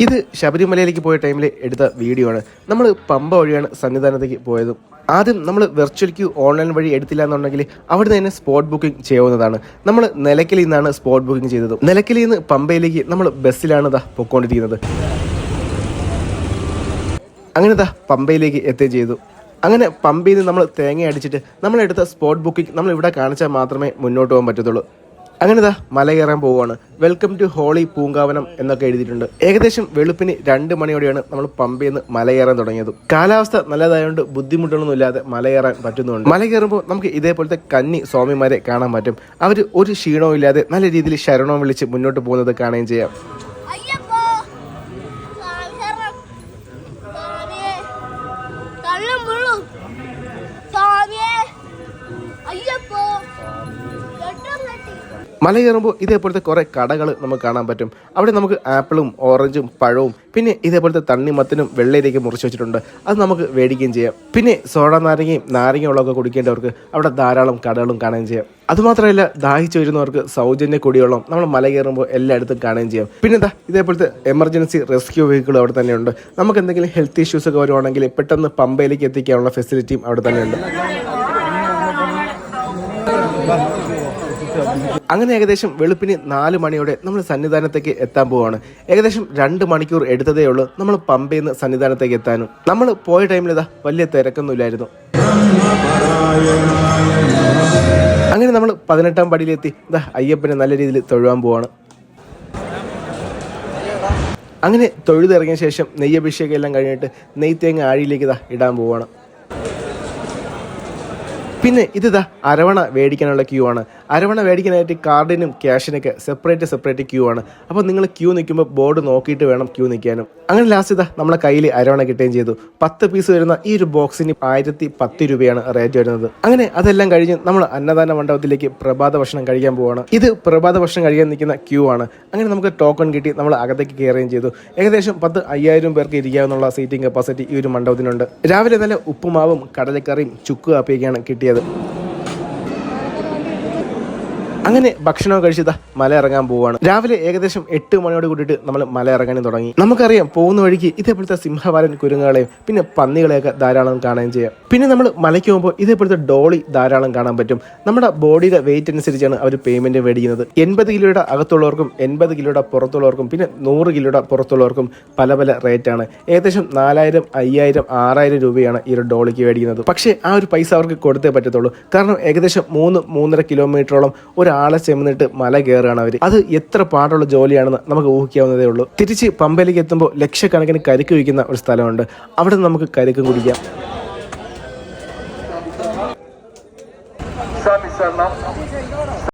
ഇത് ശബരിമലയിലേക്ക് പോയ ടൈമിൽ എടുത്ത വീഡിയോ ആണ്. നമ്മൾ പമ്പ വഴിയാണ് സന്നിധാനത്തേക്ക് പോയത്. ആദ്യം നമ്മൾ വെർച്വൽ ക്യൂ ഓൺലൈൻ വഴി എടുത്തില്ല എന്നുണ്ടെങ്കിൽ അവിടെ തന്നെ സ്പോട്ട് ബുക്കിംഗ് ചെയ്യാവുന്നതാണ്. നമ്മൾ നിലയ്ക്കലിൽ നിന്നാണ് സ്പോട്ട് ബുക്കിംഗ് ചെയ്തത്. നിലയ്ക്കലിൽ നിന്ന് പമ്പയിലേക്ക് നമ്മൾ ബസ്സിലാണ് പൊയ്ക്കൊണ്ടിരിക്കുന്നത്. അങ്ങനെ പമ്പയിലേക്ക് എത്തുകയും ചെയ്തു. അങ്ങനെ പമ്പയിൽ നിന്ന് നമ്മൾ തേങ്ങ അടിച്ചിട്ട് നമ്മളെടുത്ത സ്പോട്ട് ബുക്കിംഗ് നമ്മൾ ഇവിടെ കാണിച്ചാൽ മാത്രമേ മുന്നോട്ട് പോകാൻ പറ്റത്തുള്ളൂ. അങ്ങനെ മല കയറാൻ പോവുകയാണ്. വെൽക്കം ടു ഹോളി പൂങ്കാവനം എന്നൊക്കെ എഴുതിയിട്ടുണ്ട്. ഏകദേശം വെളുപ്പിന് 2 മണിയോടെയാണ് നമ്മൾ പമ്പയിൽ നിന്ന് മല കയറാൻ തുടങ്ങിയത്. കാലാവസ്ഥ നല്ലതായതുകൊണ്ട് ബുദ്ധിമുട്ടുകളൊന്നും ഇല്ലാതെ മല കയറാൻ പറ്റുന്നുണ്ട്. മല കയറുമ്പോൾ നമുക്ക് ഇതേപോലത്തെ കന്നി സ്വാമിമാരെ കാണാൻ പറ്റും. അവർ ഒരു ക്ഷീണവും ഇല്ലാതെ നല്ല രീതിയിൽ ശരണവും വിളിച്ച് മുന്നോട്ട് പോകുന്നത് കാണുകയും ചെയ്യാം. മല കയറുമ്പോൾ ഇതേപോലത്തെ കുറേ കടകൾ നമുക്ക് കാണാൻ പറ്റും. അവിടെ നമുക്ക് ആപ്പിളും ഓറഞ്ചും പഴവും പിന്നെ ഇതേപോലത്തെ തണ്ണിമത്തനും വെള്ളയിലേക്ക് മുറിച്ച് വെച്ചിട്ടുണ്ട്. അത് നമുക്ക് മേടിക്കുകയും ചെയ്യാം. പിന്നെ സോഡ നാരങ്ങയും നാരങ്ങ വെള്ളമൊക്കെ കുടിക്കേണ്ടവർക്ക് അവിടെ ധാരാളം കടകളും കാണുകയും ചെയ്യാം. അതുമാത്രമല്ല, ദാഹിച്ചു വരുന്നവർക്ക് സൗജന്യ കുടിവെള്ളം നമ്മൾ മല കയറുമ്പോൾ എല്ലായിടത്തും കാണുകയും ചെയ്യാം. പിന്നെ ഇതേപോലത്തെ എമർജൻസി റെസ്ക്യൂ വെഹിക്കിൾ അവിടെ തന്നെയുണ്ട്. നമുക്ക് എന്തെങ്കിലും ഹെൽത്ത് ഇഷ്യൂസ് ഒക്കെ വരുവാണെങ്കിൽ പെട്ടെന്ന് പമ്പയിലേക്ക് എത്തിക്കാനുള്ള ഫെസിലിറ്റിയും അവിടെ തന്നെയുണ്ട്. അങ്ങനെ ഏകദേശം വെളുപ്പിന് 4 മണിയോടെ നമ്മൾ സന്നിധാനത്തേക്ക് എത്താൻ പോവുകയാണ്. ഏകദേശം 2 മണിക്കൂർ എടുത്തതേ ഉള്ളൂ നമ്മൾ പമ്പയിൽ നിന്ന് സന്നിധാനത്തേക്ക് എത്താനും. നമ്മൾ പോയ ടൈമിൽ വലിയ തിരക്കൊന്നുമില്ലായിരുന്നു. അങ്ങനെ നമ്മൾ 18ാം പടിയിലെത്തി അയ്യപ്പനെ നല്ല രീതിയിൽ തൊഴുവാൻ പോവാണ്. അങ്ങനെ തൊഴുതിറങ്ങിയ ശേഷം നെയ്യഭിഷേകം എല്ലാം കഴിഞ്ഞിട്ട് നെയ്ത്തേങ്ങ ആഴിയിലേക്ക് ഇടാൻ പോവാണ്. പിന്നെ അരവണ മേടിക്കാനുള്ള ക്യൂ ആണ്. അരവണ മേടിക്കാനായിട്ട് കാർഡിനും ക്യാഷിനൊക്കെ സെപ്പറേറ്റ് ക്യൂ ആണ്. അപ്പോൾ നിങ്ങൾ ക്യൂ നിൽക്കുമ്പോൾ ബോർഡ് നോക്കിയിട്ട് വേണം ക്യൂ നിൽക്കാനും. അങ്ങനെ ലാസ്റ്റ് നമ്മളെ കയ്യിൽ അരവണ കിട്ടുകയും ചെയ്തു. 10 പീസ് വരുന്ന ഈ ഒരു ബോക്സിന് 1010 രൂപയാണ് റേറ്റ് വരുന്നത്. അങ്ങനെ അതെല്ലാം കഴിഞ്ഞ് നമ്മൾ അന്നദാന മണ്ഡപത്തിലേക്ക് പ്രഭാത ഭക്ഷണം കഴിക്കാൻ പോവാണ്. ഇത് പ്രഭാത ഭക്ഷണം കഴിക്കാൻ നിൽക്കുന്ന ക്യൂ ആണ്. അങ്ങനെ നമുക്ക് ടോക്കൺ കിട്ടി നമ്മൾ അകത്തേക്ക് കയറുകയും ചെയ്തു. ഏകദേശം 10,000 പേർക്ക് ഇരിക്കാവുന്ന സീറ്റിംഗ് കപ്പാസിറ്റി ഈ ഒരു മണ്ഡപത്തിനുണ്ട്. രാവിലെ നല്ല ഉപ്പുമാവും കടലക്കറിയും ചുക്ക് കാപ്പിയൊക്കെയാണ് കിട്ടിയത്. അങ്ങനെ ഭക്ഷണം കഴിച്ച് മല ഇറങ്ങാൻ പോവുകയാണ്. രാവിലെ ഏകദേശം 8 മണിയോട് കൂടിയിട്ട് നമ്മൾ മല ഇറങ്ങാനും തുടങ്ങി. നമുക്കറിയാം പോകുന്ന വഴിക്ക് ഇതേപോലത്തെ സിംഹവാലൻ കുരങ്ങുകളെയും പിന്നെ പന്നികളെയൊക്കെ ധാരാളം കാണുകയും ചെയ്യാം. പിന്നെ നമ്മൾ മലയ്ക്ക് പോകുമ്പോൾ ഇതേപോലത്തെ ഡോളി ധാരാളം കാണാൻ പറ്റും. നമ്മുടെ ബോഡിയുടെ വെയിറ്റ് അനുസരിച്ചാണ് അവർ പേയ്മെന്റ് മേടിക്കുന്നത്. 80 കിലോയുടെ അകത്തുള്ളവർക്കും 80 കിലോയുടെ പുറത്തുള്ളവർക്കും പിന്നെ 100 കിലോയുടെ പുറത്തുള്ളവർക്കും പല റേറ്റാണ്. ഏകദേശം 4000, 5000, 6000 രൂപയാണ് ഈ ഒരു ഡോളിക്ക് മേടിക്കുന്നത്. പക്ഷേ ആ ഒരു പൈസ അവർക്ക് കൊടുത്തേ പറ്റത്തുള്ളൂ. കാരണം ഏകദേശം 3-3.5 കിലോമീറ്ററോളം ഒരാളെ ചെന്നിട്ട് മല കയറുകയാണ് അവർ. അത് എത്ര പാടുള്ള ജോലിയാണെന്ന് നമുക്ക് ഊഹിക്കാവുന്നതേ ഉള്ളൂ. തിരിച്ച് പമ്പയിലേക്ക് എത്തുമ്പോൾ ലക്ഷക്കണക്കിന് കരിക്ക് വയ്ക്കുന്ന ഒരു സ്ഥലമുണ്ട്. അവിടെ നമുക്ക് കരിക്കും കുടിക്കാം.